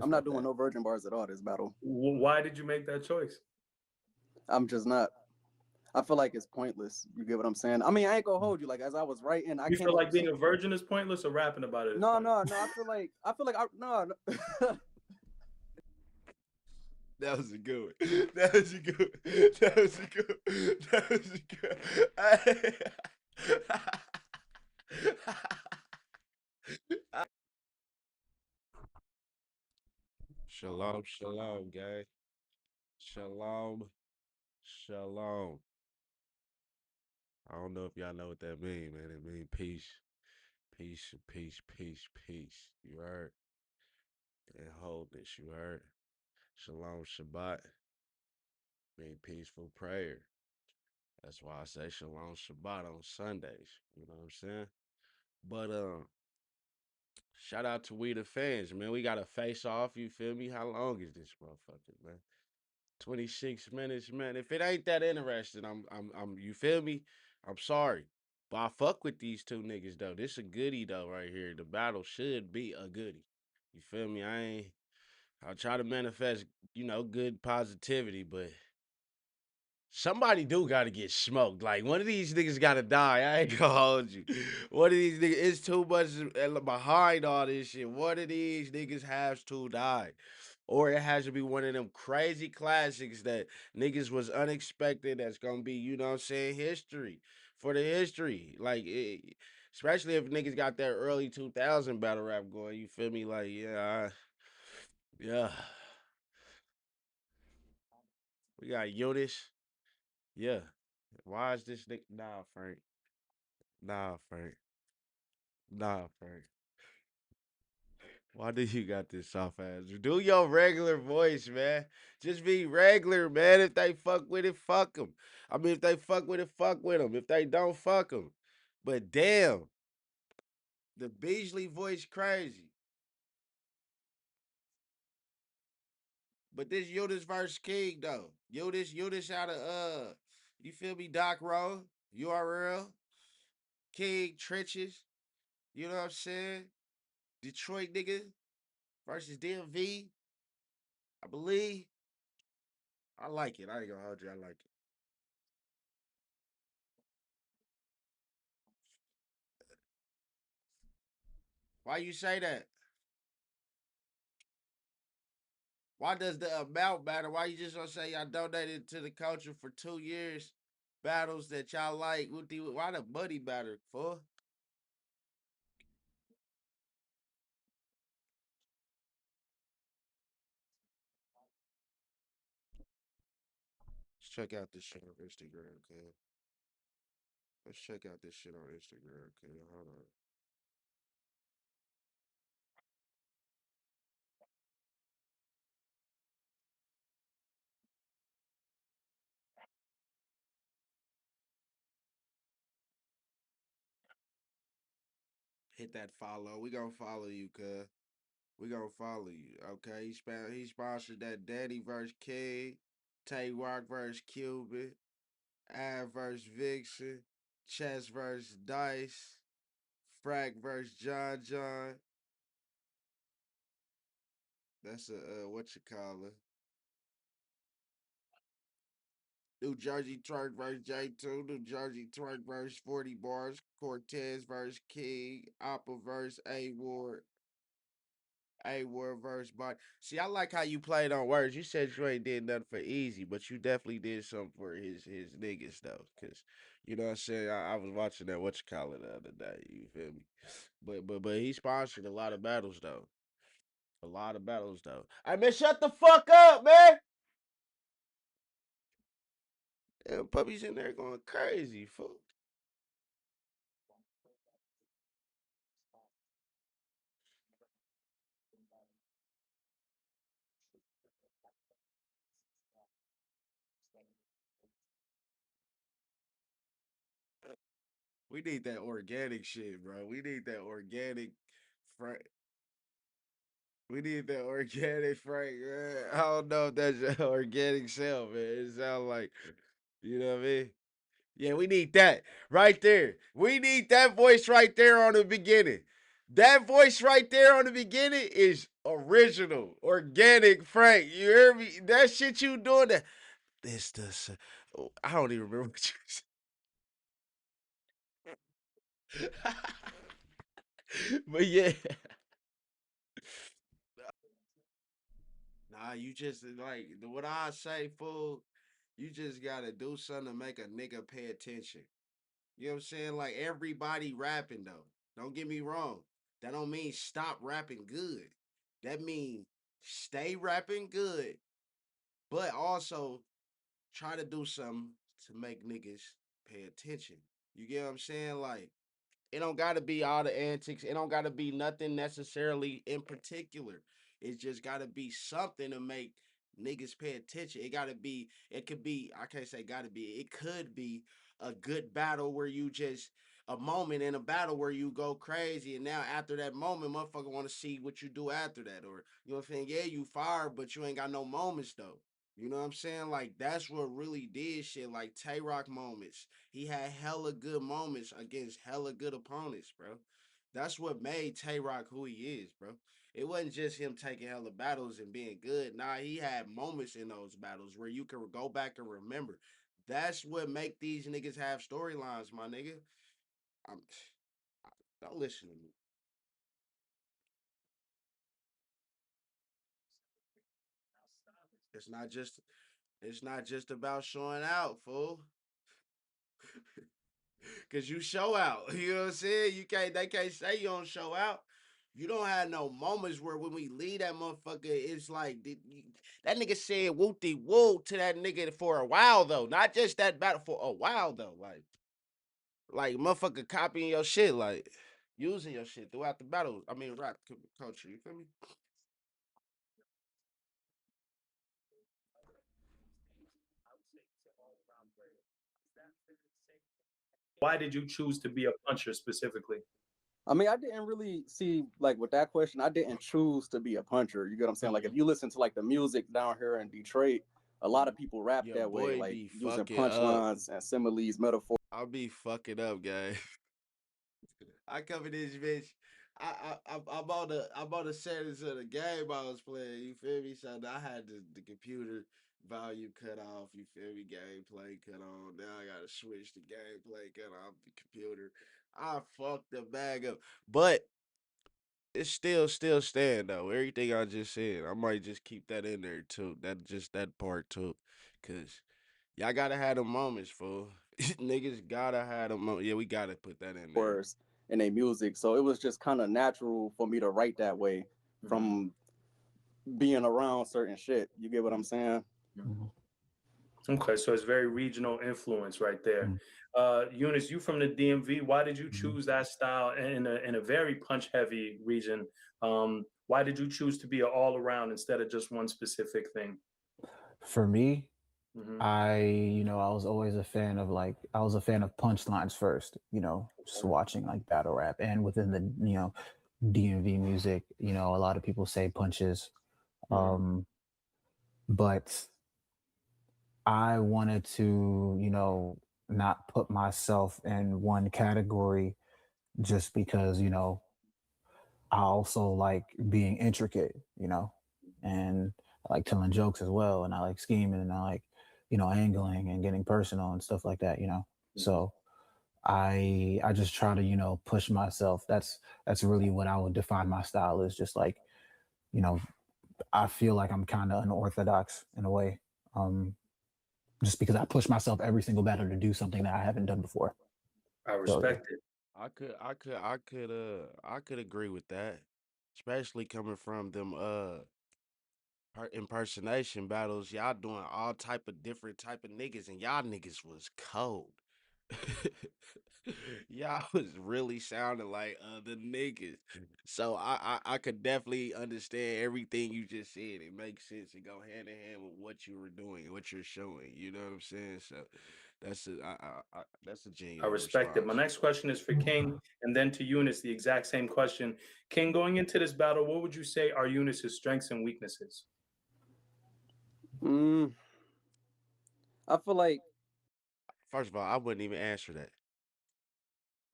I'm not doing no virgin bars at all this battle. Why did you make that choice? I'm just not. I feel like it's pointless. You get what I'm saying? I mean, I ain't gonna hold you. Like as I was writing, I You came feel up like with being some. a virgin is pointless, or rapping about it is No, pointless? no, no. I feel like no. No. That was a good one. That was a good one. That was a good one. That was a good one. Shalom, shalom, gang. Shalom, shalom. I don't know if y'all know what that mean, man. It mean peace. Peace, peace, peace, peace. You heard? And wholeness, you heard? Shalom, Shabbat. Mean peaceful prayer. That's why I say Shalom Shabbat on Sundays. You know what I'm saying? But shout out to we the fans, man. We got a face off, you feel me? How long is this motherfucker, man? 26 minutes, man. If it ain't that interesting, I'm you feel me? I'm sorry. But I fuck with these two niggas though. This a goodie though right here. The battle should be a goodie. You feel me? I'll try to manifest, good positivity, but somebody do gotta get smoked. Like one of these niggas gotta die. I ain't gonna hold you. One of these niggas, it's too much behind all this shit. One of these niggas has to die. Or it has to be one of them crazy classics that niggas was unexpected that's gonna be, you know what I'm saying, history. For the history. Especially if niggas got that early 2000 battle rap going, you feel me? Like, yeah. We got Yunis. Yeah. Why is this nigga? Nah, Frank. Nah, Frank. Nah, Frank. Why do you got this soft ass? Do your regular voice, man. Just be regular, man. If they fuck with it, fuck them. I mean, if they fuck with it, fuck with them. If they don't, fuck them. But damn, the Beasley voice crazy. But this Yunis versus King though. Yunis out of you feel me? Doc Rowe, URL, King Trenches. You know what I'm saying? Detroit nigga versus DMV. I believe. I like it. I ain't gonna hold you. I like it. Why you say that? Why does the amount matter? Why you just gonna say y'all donated to the culture for 2 years? Battles that y'all like. Why the money matter, for? Let's check out this shit on Instagram, okay? Let's check out this shit on Instagram, okay? Hold on. Hit that follow. We gonna follow you, cuz. We gonna follow you, okay? He sponsored that Daddy versus King, Tay Rock versus Cuban, Av versus Vixen, Chess versus Dice, Frack versus John John. That's a what you call it? New Jersey Twerk versus J2, New Jersey Twerk versus 40 Bars, Cortez versus King, Oppa versus A Ward, A Ward versus Body. See, I like how you played on words. You said you ain't did nothing for Easy, but you definitely did something for his niggas though, cause you know what I'm saying. I was watching that what you call it the other day. You feel me? But he sponsored a lot of battles though. A lot of battles though. Hey man, shut the fuck up, man. Damn, puppies in there going crazy, fool. We need that organic shit, bro. We need that organic Frank. We need that organic Frank. Man. I don't know if that's your organic sell, man. It sounds like, you know what I mean? Yeah, we need that right there. We need that voice right there on the beginning. That voice right there on the beginning is original, organic Frank. You hear me? That shit you doing that. This the I don't even remember what you said. But yeah. Nah, you just like what I say, fool. You just gotta do something to make a nigga pay attention. You know what I'm saying? Like everybody rapping though. Don't get me wrong. That don't mean stop rapping good. That mean stay rapping good, but also try to do something to make niggas pay attention. You get what I'm saying? Like it don't gotta be all the antics. It don't gotta be nothing necessarily in particular. It just gotta be something to make niggas pay attention. It gotta be, it could be, I can't say gotta be, it could be a good battle where you just a moment in a battle where you go crazy and now after that moment, motherfucker wanna see what you do after that. Or you know what I'm saying? Yeah, you fired, but you ain't got no moments though. You know what I'm saying? Like that's what really did shit. Like Tay Rock moments. He had hella good moments against hella good opponents, bro. That's what made Tay Rock who he is, bro. It wasn't just him taking hella battles and being good. Nah, he had moments in those battles where you can go back and remember. That's what make these niggas have storylines, my nigga. I'm, don't listen to me. It's not just it's not just about showing out, fool. Cause you show out. You know what I'm saying? They can't say you don't show out. You don't have no moments where when we leave that motherfucker, it's like that nigga said whoopty woo to that nigga for a while though. Not just that battle for a while though. Like motherfucker copying your shit, like using your shit throughout the battle. I mean rap culture, you feel me? Why did you choose to be a puncher specifically? I mean, I didn't really see like with that question. I didn't choose to be a puncher. You get what I'm saying? Like if you listen to like the music down here in Detroit, a lot of people rap Your that way, boy like be using fucking up. punchlines and similes, metaphors. I'll be fucking up, guys. I come in this bitch. I'm on the settings of the game I was playing. You feel me? So I had the computer volume cut off. You feel me? Gameplay cut on. Now I gotta switch the gameplay cut off the computer. I fucked the bag up, but it's still staying though. Everything I just said, I might just keep that in there too. That part too, cause y'all gotta have them moments, fool. Niggas gotta have them moments. Yeah, we gotta put that in there. In a music. So it was just kind of natural for me to write that way from being around certain shit. You get what I'm saying? Okay, so it's very regional influence right there. Eunice, you from the DMV. Why did you choose that style in a very punch heavy region? Why did you choose to be an all around instead of just one specific thing? For me, Hmm. I was always a fan of I was a fan of punchlines first, just watching like battle rap and within the, DMV music, a lot of people say punches. Um, but I wanted to, not put myself in one category just because, I also like being intricate, and I like telling jokes as well. And I like scheming and I like, angling and getting personal and stuff like that. So I just try to, push myself. That's really what I would define my style is just like, you know, I feel like I'm kind of unorthodox in a way. Just because I push myself every single battle to do something that I haven't done before. I So yeah. respect it. I could agree with that, especially coming from them impersonation battles. Y'all doing all type of different type of niggas, and y'all niggas was cold. Y'all was really sounding like other niggas. So I could definitely understand everything you just said. It makes sense. It go hand in hand with what you were doing and what you're showing. You know what I'm saying? So that's a I genuine respect it. My response. next question is for King, and then to Eunice, the exact same question. King, going into this battle, what would you say are Eunice's strengths and weaknesses? Mm, I feel like First of all, I wouldn't even answer that,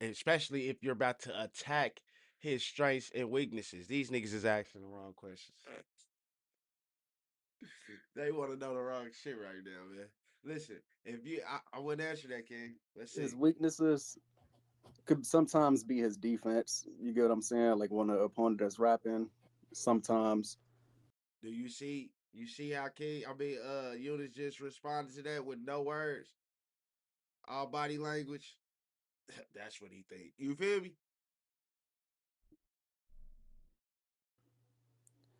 especially if you're about to attack his strengths and weaknesses. These niggas is asking the wrong questions. They want to know the wrong shit right now, man. Listen, if you, I wouldn't answer that, King. Let's see. His weaknesses could sometimes be his defense. You get what I'm saying? Like when the opponent is rapping, sometimes. Do you see? You see how King? I mean, Yununs just responded to that with no words, all body language. That's what he think. You feel me?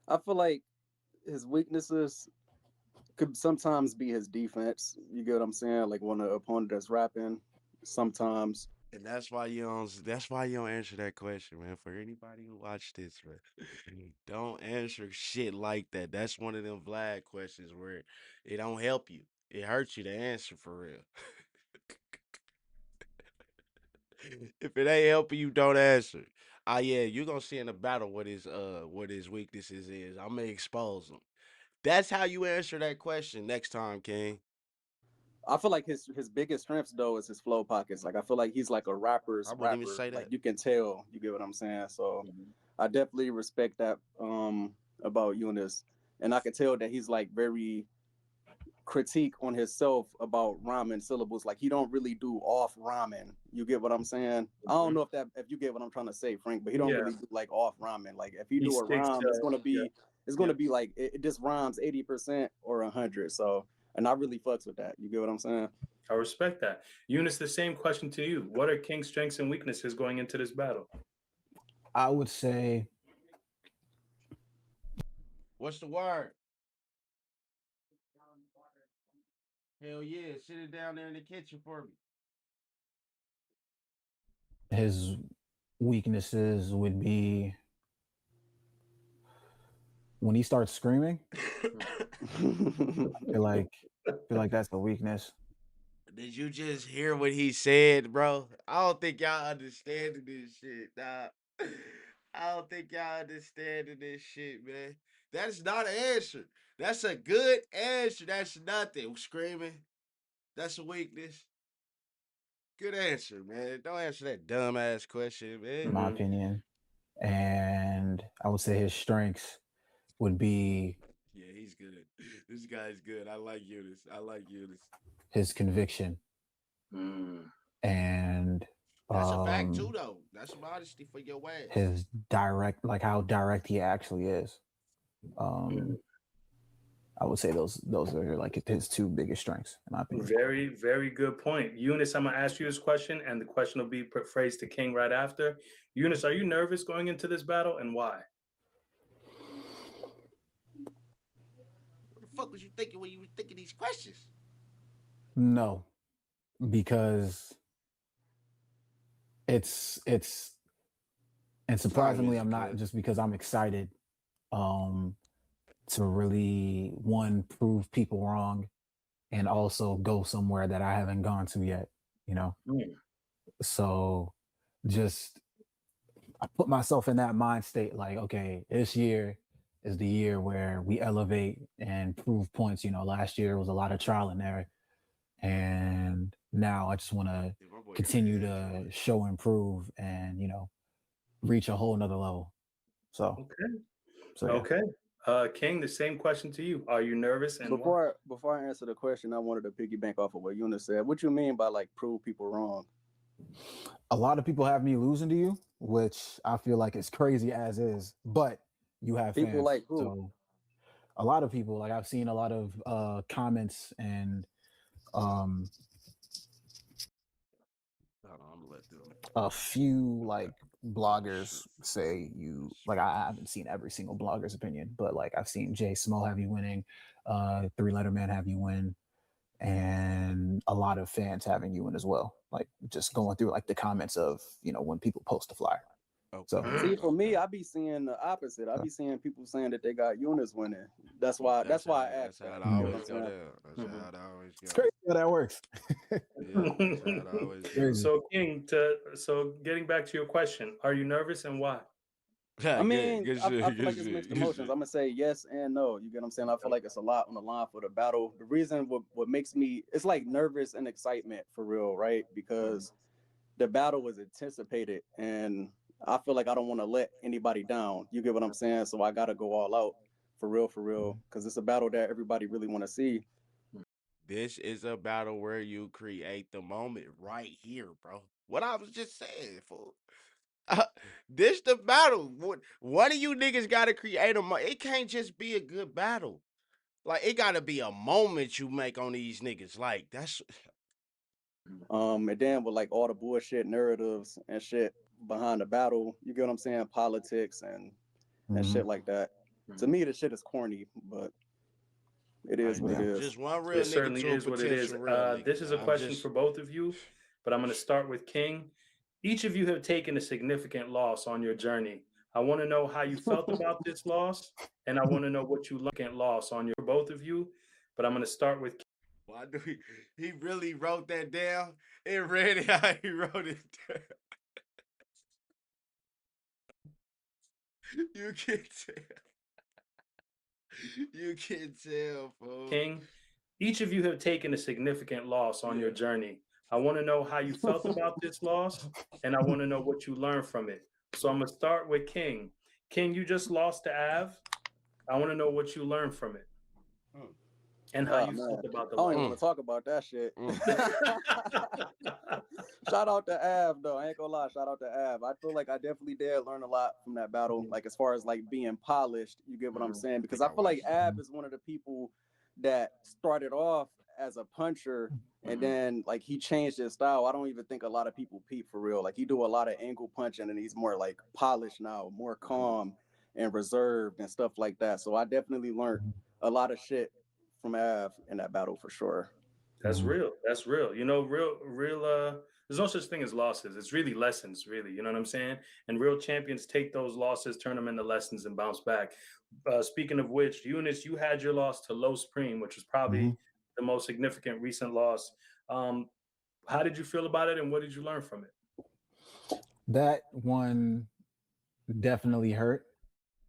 I feel like his weaknesses could sometimes be his defense. You get what I'm saying? Like when the opponent is rapping, sometimes. And that's why you don't. That's why you don't answer that question, man. For anybody who watched this, man, don't answer shit like that. That's one of them Vlad questions where it don't help you. It hurts you to answer for real. If it ain't helping you, don't answer. Ah, yeah, you gonna see in the battle what his weaknesses is. I'm gonna expose them. That's how you answer that question next time, King. I feel like his biggest strengths though is his flow pockets. Like I feel like he's like a rapper's I wouldn't even rapper. say Like that. you can tell. You get what I'm saying? So Mhm. I definitely respect that about Eunice, and I can tell that he's like very critique on himself about rhyming syllables. Like he don't really do off rhyming. You get what I'm saying? I don't know if you get what I'm trying to say, Frank, but he don't Yeah, really do like off rhyming. Like if you he do a sticks rhyme, to yeah, it's yeah. gonna be like it just rhymes 80% or 100. So and I really fucks with that. You get what I'm saying? I respect that. Eunice, the same question to you. What are King's strengths and weaknesses going into this battle? I would say What's the word? Hell yeah, sit it down there in the kitchen for me. his weaknesses would be when he starts screaming. I feel like that's a weakness. Did you just hear what he said, bro? I don't think y'all understanding this shit, nah. I don't think y'all understanding this shit, man. That's not an answer. That's a good answer. That's nothing. Screaming. That's a weakness. Good answer, man. Don't answer that dumbass question, man. In my Mhm. opinion. And I would say his strengths would be Yeah, he's good. This guy's good. I like Eunice. I like Eunice. his conviction Mm. and That's a fact too, though. That's some honesty for your ass. his direct, like how direct he actually is. Mm. I would say those are like his two biggest strengths, in my opinion. Very, very good point. Eunice, I'm gonna ask you this question, and the question will be phrased to King right after. Eunice, are you nervous going into this battle, and why? What the fuck was you thinking when you were thinking these questions? No, because it's and surprisingly, I'm not, just because I'm excited to really, one, prove people wrong, and also go somewhere that I haven't gone to yet. You know, Mm. so just I put myself in that mind state, like, okay, this year is the year where we elevate and prove points. You know, last year was a lot of trial and error, and now I just want to Yeah, my boy got continue an to Android. show and prove, and reach a whole nother level. So, Okay. yeah. Okay. King, the same question to you. Are you nervous, and why? Before I answer the question, I wanted to piggyback off of what Eunice said. What you mean by like prove people wrong? A lot of people have me losing to you, which I feel like is crazy as is, but you have People fans. like who? So a lot of people, like I've seen a lot of comments and um Hold on, I'm gonna let them. a few like Oh shit. bloggers say you, like, I haven't seen every single blogger's opinion, but like I've seen Jay Small have you winning, Three Letter Man have you win, and a lot of fans having you win as well. Like just going through like the comments of when people post the flyer. So Okay. See, for me, Okay. I be seeing the opposite. I be seeing people saying that they got Eunice winning. That's why. That's That's how why I that's asked how that. it You get what yeah. I'm always go saying? down. That's Mhm. how it always It's go. crazy how that works. Yeah, that's how it always go. Crazy. So, King, so getting back to your question, are you nervous, and why? I Good, mean, good I shit, feel good like it's mixed shit, good emotions. shit. I'm gonna say yes and no. You get what I'm saying? I feel like it's a lot on the line for the battle. The reason what makes me, it's like nervous and excitement for real, right? Mhm. Because the battle was anticipated, and I feel like I don't want to let anybody down. You get what I'm saying? So I gotta go all out for real, because it's a battle that everybody really want to see. This is a battle where you create the moment right here, bro. What I was just saying, fool. This the battle. One of you niggas got to create a moment. It can't just be a good battle. Like, it got to be a moment you make on these niggas. Like, that's... And then with like all the bullshit narratives and shit behind the battle, you get what I'm saying? Politics and shit like that. To me, the shit is corny, but it is what it is. Just one real It nigga certainly to a is what it is. potential real nigga. This is a question for both of you, but I'm going to start with King. Each of you have taken a significant loss on your journey. I want to know how you felt about this loss, and I want to know what you learned loss on your both of you. But I'm going to start with. Why do he really wrote that down and read it how he wrote it down. You can tell. You can tell, folks. King, each of you have taken a significant loss on your journey. I want to know how you felt about this loss, and I want to know what you learned from it. So I'm going to start with King. King, you just lost to Av. I want to know what you learned from it. And how you felt about the I don't even want to talk about that shit. Shout out to Av though. I ain't gonna lie. Shout out to Av. I feel like I definitely did learn a lot from that battle. Like as far as like being polished, you get what I'm saying? Because I feel like Av is one of the people that started off as a puncher and then like he changed his style. I don't even think a lot of people peep for real. Like he do a lot of angle punching and he's more like polished now, more calm and reserved and stuff like that. So I definitely learned a lot of shit from Av in that battle for sure. That's real. That's real. You know, there's no such thing as losses. It's really lessons, really. You know what I'm saying? And real champions take those losses, turn them into lessons, and bounce back. Speaking of which, Yununs, you had your loss to Low Supreme, which was probably the most significant recent loss. How did you feel about it, and what did you learn from it? That one definitely hurt.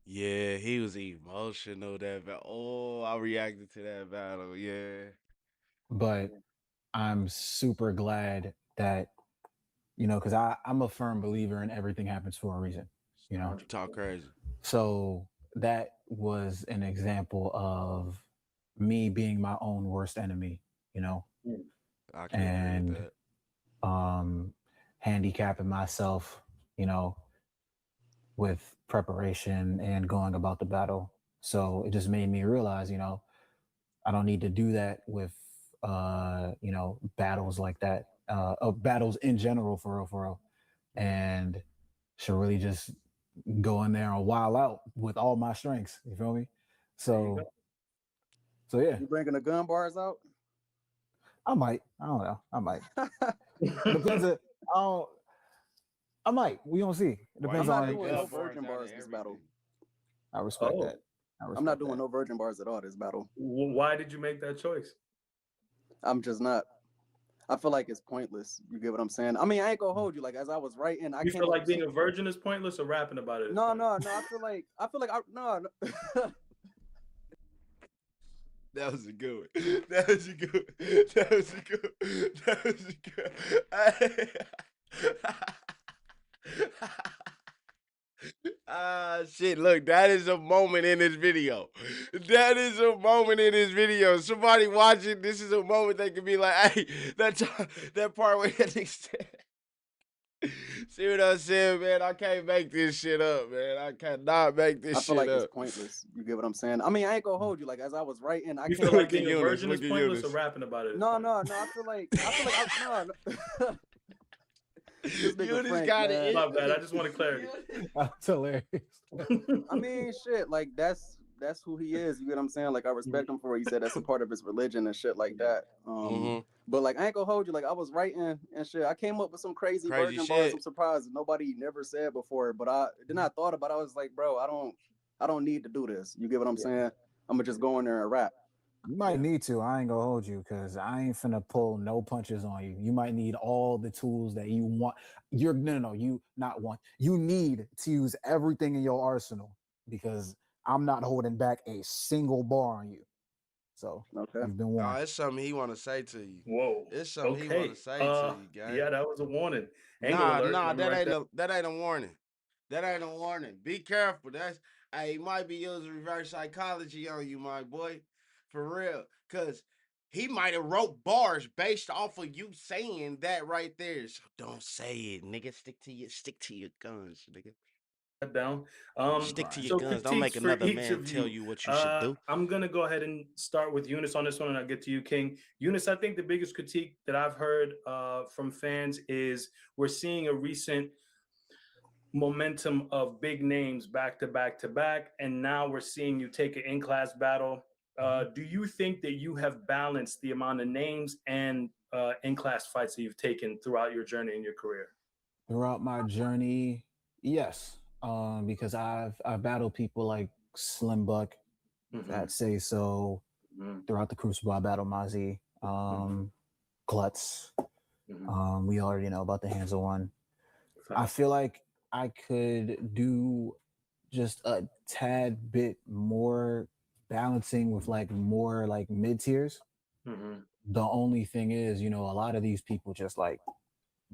Yeah, he was emotional that battle. Oh, I reacted to that battle. Yeah. But I'm super glad that, you know, because I'm a firm believer in everything happens for a reason, you know. Talk crazy. So that was an example of me being my own worst enemy, you know. I can agree with that. Handicapping myself, you know, with preparation and going about the battle. So it just made me realize, you know, I don't need to do that with you know, battles like that, battles in general for real. And should really just go in there and wild out with all my strengths. You feel me? So yeah. You bringing the gun bars out? I might. I don't know. I might. Depends. I might. We don't see. It depends I'm on. not doing no virgin bars this battle. I respect that. I'm not doing no virgin bars at all this battle. Why did you make that choice? I'm just not. I feel like it's pointless. You get what I'm saying? I mean, I ain't gonna hold you. Like as I was writing, You feel like being a virgin is pointless, or rapping about it? No. I feel like no. That was a good one. That was a good one. That was a good one. That was a good one. Shit, look, that is a moment in this video. That is a moment in this video. Somebody watching, this is a moment they can be like, hey, that part where that extent. See what I'm saying, man? I can't make this shit up, man. I cannot make this shit up. I feel like it's pointless. You get what I'm saying? I mean, I ain't gonna hold you. Like as I was writing, I you feel like being a virgin is pointless, or rapping about it? No. I feel like no. You just got it. My bad. I just wanted clarity. That's hilarious. I mean, shit. Like that's who he is. You get what I'm saying? Like I respect him for what he said. That's a part of his religion and shit like that. But like I ain't gonna hold you. Like I was writing and shit. I came up with some crazy virgin bars. I'm surprised nobody never said before. But then I thought about it. I was like, bro, I don't need to do this. You get what I'm saying? I'm gonna just go in there and rap. You might need to. I ain't gonna hold you because I ain't finna pull no punches on you. You might need all the tools that you want. You not want. You need to use everything in your arsenal because I'm not holding back a single bar on you. So you've been warned. Oh, it's something he want to say to you. Whoa, it's something he want to say to you, guys. Yeah, that was a warning. Nah, that ain't a warning. That ain't a warning. Be careful. He might be using reverse psychology on you, my boy. For real. Cause he might have wrote bars based off of you saying that right there. So don't say it, nigga. Stick to your guns, nigga. Down. Stick to your So guns. Don't critiques make for another each man of tell you. you what you should do. I'm gonna go ahead and start with Eunice on this one, and I'll get to you, King. Eunice, I think the biggest critique that I've heard from fans is we're seeing a recent momentum of big names back to back to back, and now we're seeing you take an in-class battle. Do you think that you have balanced the amount of names and in-class fights that you've taken throughout your journey in your career? Throughout my journey, yes, because I've battled people like Slim Buck, that Say So. Throughout the Crucible, I battled Mozzie, Klutz. We already know about the Hands of One. I feel like I could do just a tad bit more balancing with like more like mid tiers. The only thing is, a lot of these people just like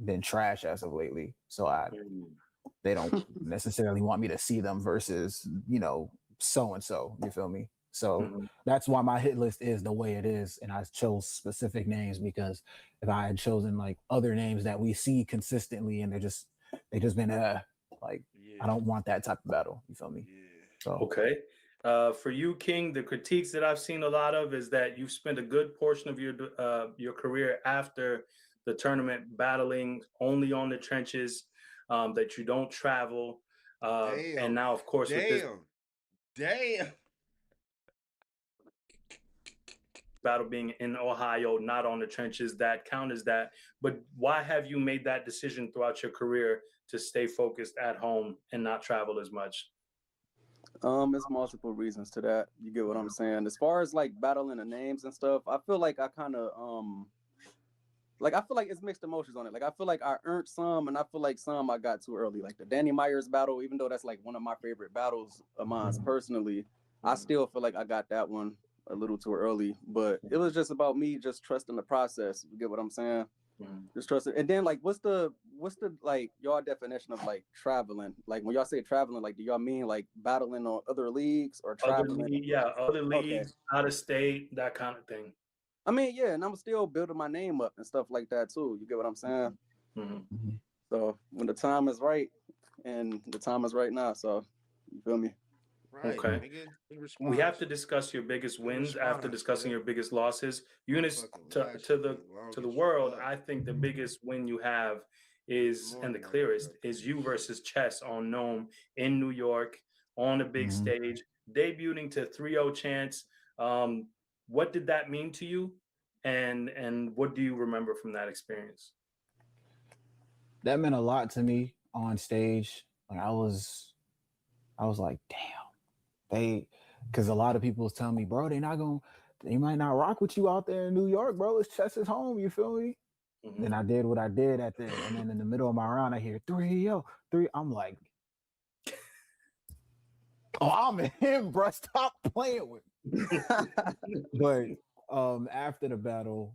been trash as of lately, so they don't necessarily want me to see them versus so and so. You feel me? So that's why my hit list is the way it is, and I chose specific names because if I had chosen like other names that we see consistently and they just been like I don't want that type of battle. You feel me? So okay. For you, King, the critiques that I've seen a lot of is that you've spent a good portion of your career after the tournament battling only on the trenches, that you don't travel, and now, of course, with this battle being in Ohio, not on the trenches, that counters that. But why have you made that decision throughout your career to stay focused at home and not travel as much? There's multiple reasons to that. You get what I'm saying? As far as like battling the names and stuff, I feel like I kind of like I feel like it's mixed emotions on it. Like I feel like I earned some, and I feel like some I got too early. Like the Danny Myers battle, even though that's like one of my favorite battles of mine personally, I still feel like I got that one a little too early. But it was just about me just trusting the process. You get what I'm saying? Just trust it. And then like what's the like y'all definition of like traveling? Like when y'all say traveling, like do y'all mean like battling on other leagues or traveling? Other leagues, out of state, that kind of thing. I mean, yeah, and I'm still building my name up and stuff like that too. You get what I'm saying? So when the time is right, and the time is right now, so you feel me? Right. Okay. We have to discuss your biggest wins after discussing your biggest losses. Eunice, to the world, I think the biggest win you have is, and the clearest, is you versus Chess on Gnome in New York on a big stage, debuting to 3-0 chance. What did that mean to you? And what do you remember from that experience? That meant a lot to me on stage. Like I was like, damn, because a lot of people was telling me, bro, they might not rock with you out there in New York, bro. It's Chess's home, you feel me? Then I did what I did and then in the middle of my round, I hear 3-0, 3. I'm like, oh, I'm him, bro. Stop playing with me. But after the battle,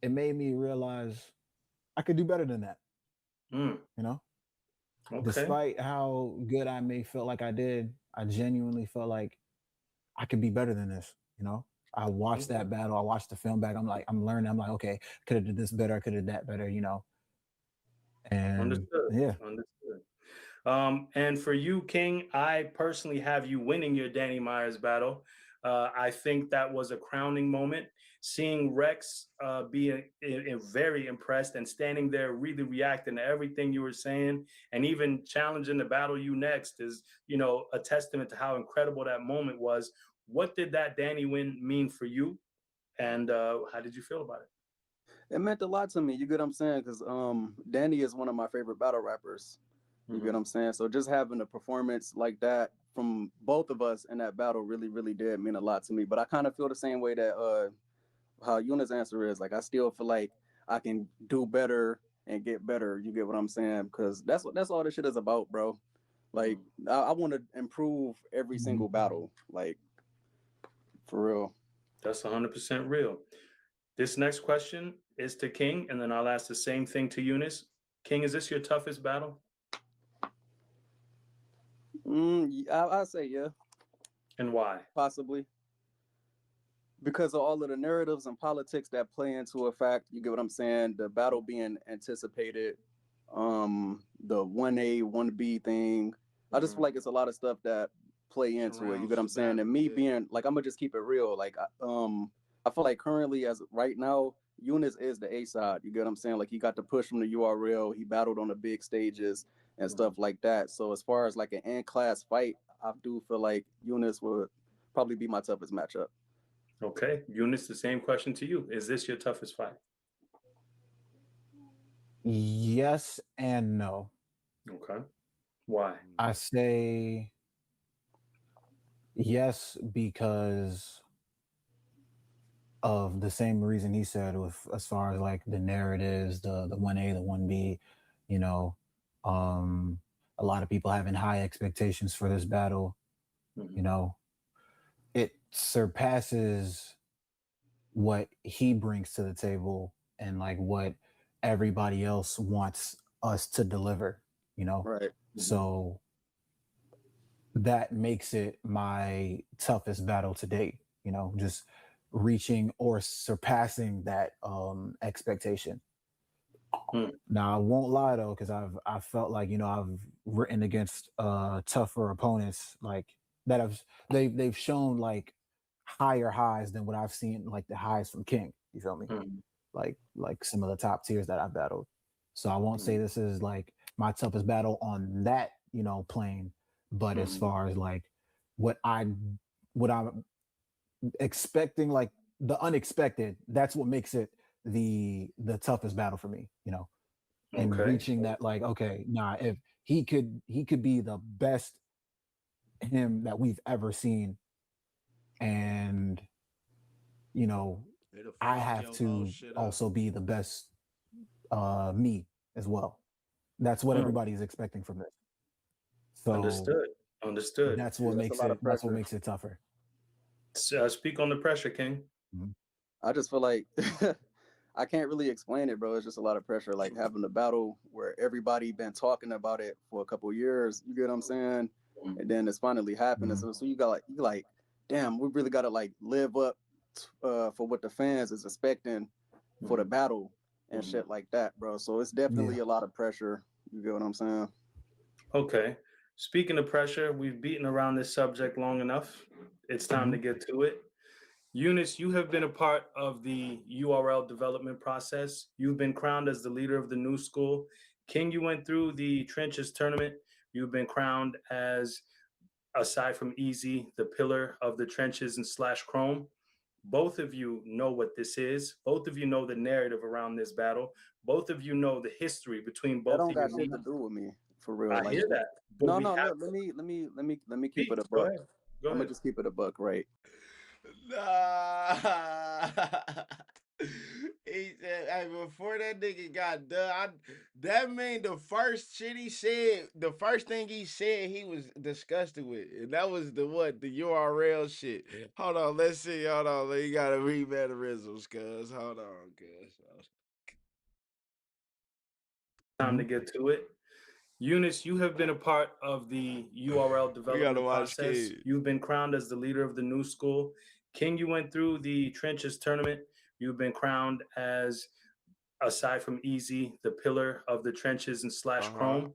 it made me realize I could do better than that. Okay. Despite how good I may feel like I did, I genuinely felt like I could be better than this. I watched that battle. I watched the film back. I'm like, I'm learning. I'm like, okay, could have did this better. I could have did that better. And understood. Yeah. Understood. And for you, King, I personally have you winning your Danny Myers battle. I think that was a crowning moment. Seeing Rex be very impressed and standing there really reacting to everything you were saying and even challenging to battle you next is, a testament to how incredible that moment was. What did that Danny win mean for you? And how did you feel about it? It meant a lot to me. You get what I'm saying? Because Danny is one of my favorite battle rappers. You get what I'm saying? So just having a performance like that from both of us in that battle really, really did mean a lot to me. But I kind of feel the same way that how Yuna's answer is. Like I still feel like I can do better and get better. You get what I'm saying? Because that's all this shit is about, bro. Like I want to improve every single battle. Like for real. That's 100% real. This next question is to King, and then I'll ask the same thing to Eunice. King, is this your toughest battle? I'd say yeah, And why? possibly. Because of all of the narratives and politics that play into effect. You get what I'm saying? The battle being anticipated, the 1A, 1B thing. I just feel like it's a lot of stuff that play into it. You get what I'm saying? And me being like, I'm gonna just keep it real. Like, I feel like currently, as right now, Eunice is the A side. You get what I'm saying? Like, he got the push from the URL. He battled on the big stages and stuff like that. So as far as like an in class fight, I do feel like Eunice would probably be my toughest matchup. Okay, Yununs, the same question to you. Is this your toughest fight? Yes and no. Okay. Why? I say yes because of the same reason he said, with as far as like the narratives, the 1A, the 1B, you know, um a lot of people having high expectations for this battle, you know. It surpasses what he brings to the table and like what everybody else wants us to deliver, you know. Right. So that makes it my toughest battle to date, you know, just reaching or surpassing that expectation. Now I won't lie though, because I felt like, you know, I've written against tougher opponents like that have they've shown like higher highs than what I've seen, like the highs from King. You feel me? Like some of the top tiers that I've battled. So I won't say this is like my toughest battle on that, you know, plane, but as far as like what I'm expecting, like the unexpected, that's what makes it the toughest battle for me, you know. And reaching that, like, okay, nah, if he could be the best him that we've ever seen, and you know, I have to also be the best me as well. That's what everybody's expecting from this. So Understood. that's what makes it tougher. Speak on the pressure, King. I just feel like I can't really explain it, bro. It's just a lot of pressure, like having a battle where everybody been talking about it for a couple of years. You get what I'm saying? And then it's finally happening. So you like, damn, we really gotta like live up for what the fans is expecting for the battle and shit like that, bro. So it's definitely a lot of pressure. You get what I'm saying? Okay. Speaking of pressure, we've beaten around this subject long enough. It's time to get to it. Yununs, you have been a part of the URL development process. You've been crowned as the leader of the new school. King, you went through the trenches tournament. You've been crowned as, aside from Easy, the pillar of the trenches and slash chrome. Both of you know what this is. Both of you know the narrative around this battle. Both of you know the history between both of you. That don't got shit to do with me, for real. I hear that. No. Look, let me keep it a buck. I'm gonna just keep it a buck, right? Nah. He said, hey, before that nigga got done, that mean the first shit he said, the first thing he said he was disgusted with. And that was the URL shit. Hold on, let's see. Hold on. You gotta read mannerisms, cuz. Hold on, cuz. Time to get to it. Yununs, you have been a part of the URL development process. You've been crowned as the leader of the new school. King, you went through the trenches tournament. You've been crowned as, aside from Easy, the pillar of the trenches and slash chrome.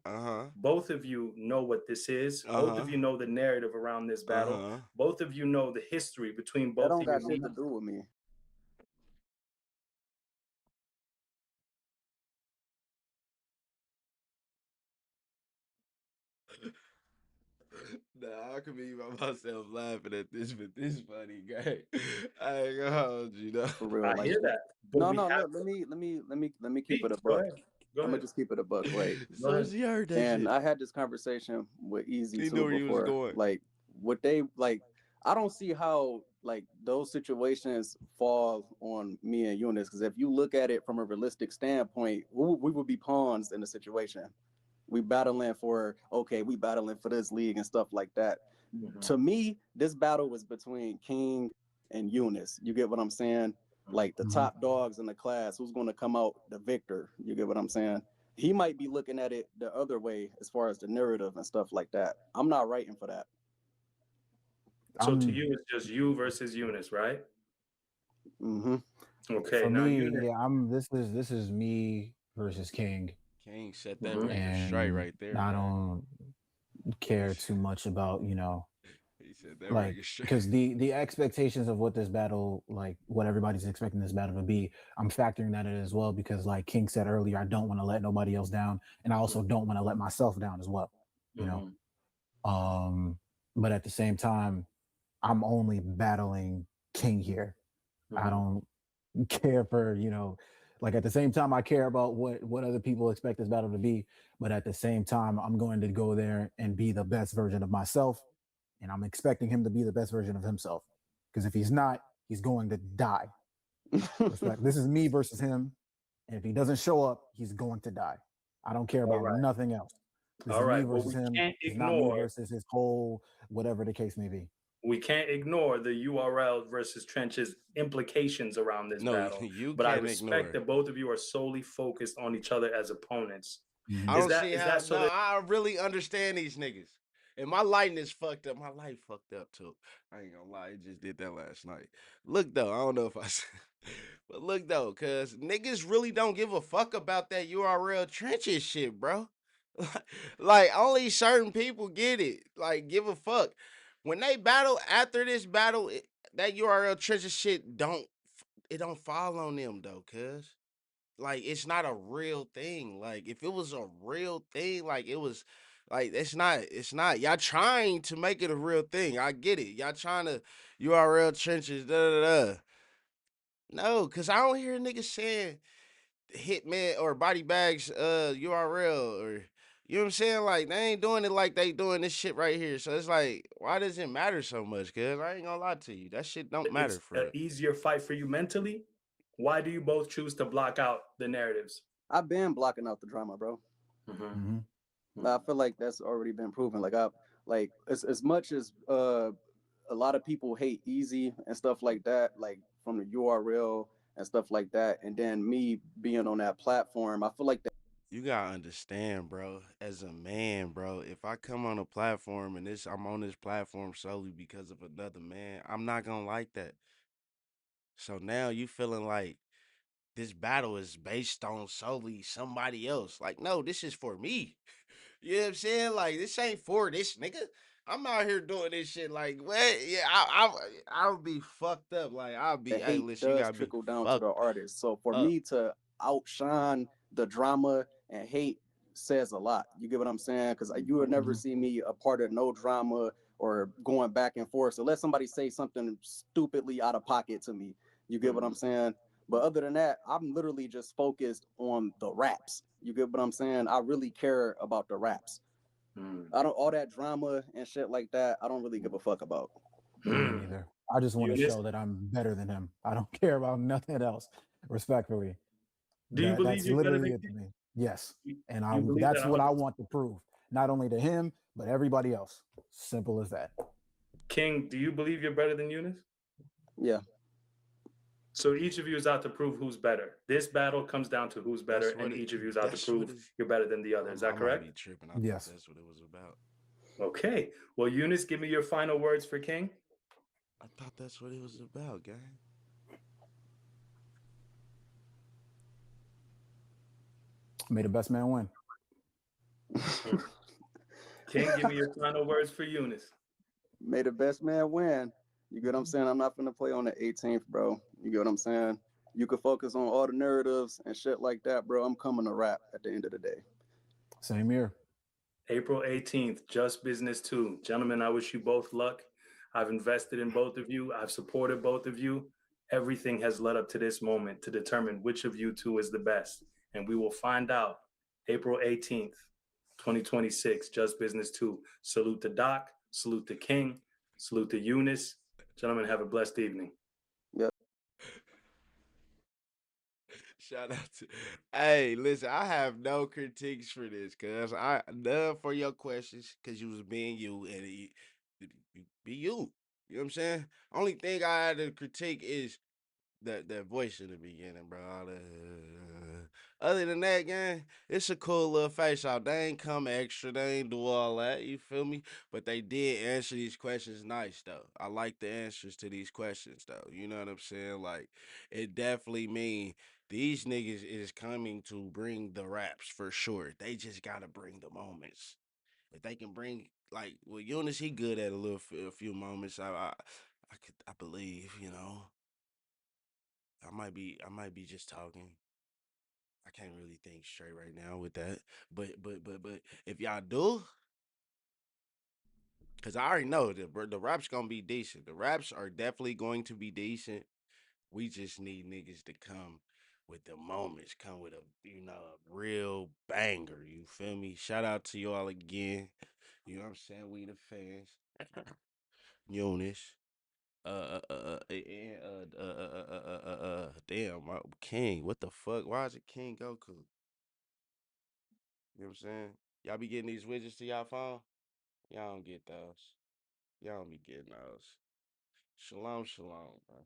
Both of you know what this is. Both of you know the narrative around this battle. Both of you know the history between both of you. That don't got shit to do with me. Nah, I could be by myself laughing at this, but this funny guy. I ain't gonna hold you, though. For real. I hear that. No, look, let me keep it a buck. I'm gonna just keep it a buck, right? And I had this conversation with Easy too before. Like, what they like, I don't see how like those situations fall on me and Yununs, because if you look at it from a realistic standpoint, we would be pawns in the situation. We battling for this league and stuff like that. To me, this battle was between King and Yununs. You get what I'm saying? Like the top dogs in the class, who's going to come out the victor? You get what I'm saying? he might be looking at it the other way as far as the narrative and stuff like that. I'm not writing for that. So to I'm you, it's just you versus Eunice, right? Hmm. Okay, for now me, Eunice. yeah, I'm this is me versus King, King set that Mhm. record straight and right there, I guy. don't care too much about, He said that like, record straight. because the expectations of what this battle, like what everybody's expecting this battle to be, I'm factoring that in as well, because like King said earlier, I don't want to let nobody else down, and I also don't want to let myself down as well, you know. Mhm. Um, but at the same time, I'm only battling King here. I Mhm. don't care for, like at the same time I care about what other people expect this battle to be, but at the same time I'm going to go there and be the best version of myself, and I'm expecting him to be the best version of himself, because if he's not, he's going to die. Respect. This is me versus him, and if he doesn't show up, he's going to die. I don't care All about right. nothing else. This All is me right. Well, versus him. can't It's not me ignore versus his whole whatever the case may be. we can't ignore the URL versus Trenches implications around this No, battle. you But I can't respect ignore. that both of you are solely focused on each other as opponents. I Mhm. Is don't that see is how. that so No, that I really understand these niggas. And my lighting is fucked up. My light fucked up too. I ain't gonna lie, I just did that last night. Look though, I don't know if I said, but look though, cause niggas really don't give a fuck about that URL trenches shit, bro. Like only certain people get it. Like give a fuck. When they battle after this battle, that URL trenches shit don't fall on them though, cuz like it's not a real thing. Like if it was a real thing, like it was like it's not. Y'all trying to make it a real thing. I get it. Y'all trying to URL trenches, da da da. No, cause I don't hear niggas saying hitman or body bags URL or you know what I'm saying? Like they ain't doing it like they doing this shit right here. So it's like, why does it matter so much? Cause I ain't gonna lie to you. That shit don't matter it's for an real. easier fight for you mentally? Why do you both choose to block out the narratives? I've been blocking out the drama, bro. Mm-hmm. Mhm. I feel like that's already been proven. Like I like as much as a lot of people hate Easy and stuff like that, like from the URL and stuff like that, and then me being on that platform, I feel like that You gotta understand, bro. As a man, bro, if I come on a platform and I'm on this platform solely because of another man, I'm not gonna like that. So now you feeling like this battle is based on solely somebody else. Like, no, this is for me. You know what I'm saying? Like, this ain't for this nigga. I'm out here doing this shit. Like, what? Yeah, I'll be fucked up. Like, I'll the be. Hey, hate listen, you does gotta be trickle down to the fucked artist. So for up. me to outshine the drama and hate says a lot. You get what I'm saying? Because you would never Mhm. see me a part of no drama or going back and forth. So let somebody say something stupidly out of pocket to me. You get what Mm-hmm. I'm saying? But other than that, I'm literally just focused on the raps. You get what I'm saying? I really care about the raps. I don't all that drama and shit like that. I don't really give a fuck about. Me Mm-hmm. neither. I just want to Eunice, show that I'm better than him. I don't care about nothing else. Respectfully, do you believe that's you're better literally than it to King? me. Yes, and You believe that that's what I 100%? want to prove, not only to him but everybody else. Simple as that. King, do you believe you're better than Eunice? Yeah. So each of you is out to prove who's better. This battle comes down to who's better, That's and what it. each of you is out to That's what prove it's. you're better than the other. Is I that might be correct? tripping. I thought Yes. that's what it was about. Okay. Well, Eunice, give me your final words for King. I thought that's what it was about, gang. May the best man win. Hmm. King, give me your final words for Eunice. May the best man win. You get what I'm saying? I'm not gonna play on the 18th, bro. You get what I'm saying? You could focus on all the narratives and shit like that, bro. I'm coming to rap at the end of the day. Same here. April 18th, Just Business 2. Gentlemen, I wish you both luck. I've invested in both of you. I've supported both of you. Everything has led up to this moment to determine which of you two is the best. And we will find out April 18th, 2026, Just Business 2. Salute to Doc. Salute to King. Salute to Eunice. Gentlemen, have a blessed evening. Yep. Shout out to. Hey, listen, I have no critiques for this, cause I none for your questions, cause you was being you and you be you. You know what I'm saying? Only thing I had to critique is that voice in the beginning, bro. All other than that, gang, it's a cool little face off. They ain't come extra. They ain't do all that. You feel me? But they did answer these questions nice though. I like the answers to these questions though. You know what I'm saying? Like, it definitely mean these niggas is coming to bring the raps for sure. They just gotta bring the moments. If they can bring like, well, Yunis, he good at a few moments. I believe, you know. I might be just talking. I can't really think straight right now with that. But if y'all do, cause I already know the raps gonna be decent. The raps are definitely going to be decent. We just need niggas to come with the moments, come with a real banger. You feel me? Shout out to y'all again. You know what I'm saying? We the fans. Eunice. And damn, King. What the fuck? Why is it King Goku? You know what I'm saying? Y'all be getting these widgets to y'all phone? Y'all don't get those. Y'all don't be getting those. Shalom, shalom, bro.